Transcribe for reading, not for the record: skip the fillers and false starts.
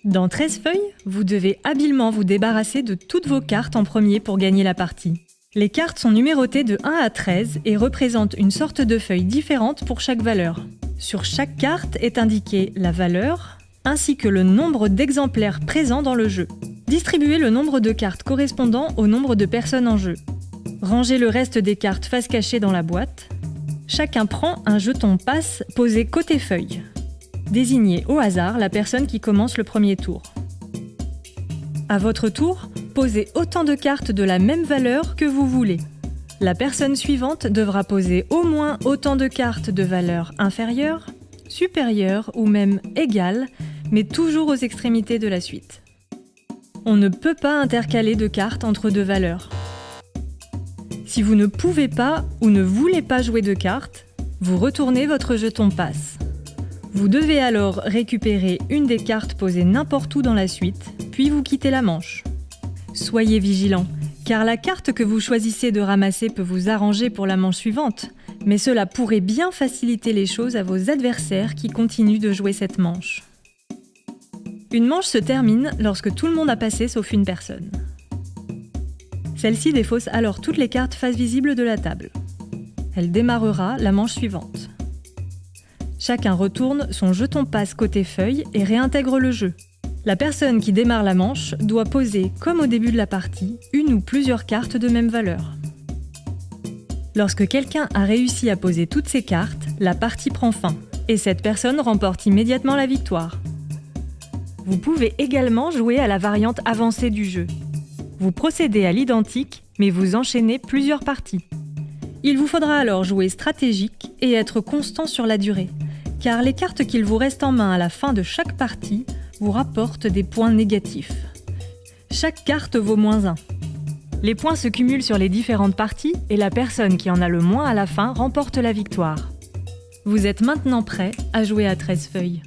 Dans 13 feuilles, vous devez habilement vous débarrasser de toutes vos cartes en premier pour gagner la partie. Les cartes sont numérotées de 1 à 13 et représentent une sorte de feuille différente pour chaque valeur. Sur chaque carte est indiquée la valeur, ainsi que le nombre d'exemplaires présents dans le jeu. Distribuez le nombre de cartes correspondant au nombre de personnes en jeu. Rangez le reste des cartes face cachée dans la boîte. Chacun prend un jeton passe posé côté feuille. Désignez au hasard la personne qui commence le premier tour. À votre tour, posez autant de cartes de la même valeur que vous voulez. La personne suivante devra poser au moins autant de cartes de valeur inférieure, supérieure ou même égale, mais toujours aux extrémités de la suite. On ne peut pas intercaler de cartes entre deux valeurs. Si vous ne pouvez pas ou ne voulez pas jouer de cartes, vous retournez votre jeton passe. Vous devez alors récupérer une des cartes posées n'importe où dans la suite, puis vous quittez la manche. Soyez vigilant, car la carte que vous choisissez de ramasser peut vous arranger pour la manche suivante, mais cela pourrait bien faciliter les choses à vos adversaires qui continuent de jouer cette manche. Une manche se termine lorsque tout le monde a passé sauf une personne. Celle-ci défausse alors toutes les cartes face visible de la table. Elle démarrera la manche suivante. Chacun retourne son jeton passe côté feuille et réintègre le jeu. La personne qui démarre la manche doit poser, comme au début de la partie, une ou plusieurs cartes de même valeur. Lorsque quelqu'un a réussi à poser toutes ses cartes, la partie prend fin, et cette personne remporte immédiatement la victoire. Vous pouvez également jouer à la variante avancée du jeu. Vous procédez à l'identique, mais vous enchaînez plusieurs parties. Il vous faudra alors jouer stratégique et être constant sur la durée, car les cartes qu'il vous reste en main à la fin de chaque partie vous rapportent des points négatifs. Chaque carte vaut -1. Les points se cumulent sur les différentes parties et la personne qui en a le moins à la fin remporte la victoire. Vous êtes maintenant prêt à jouer à 13 feuilles.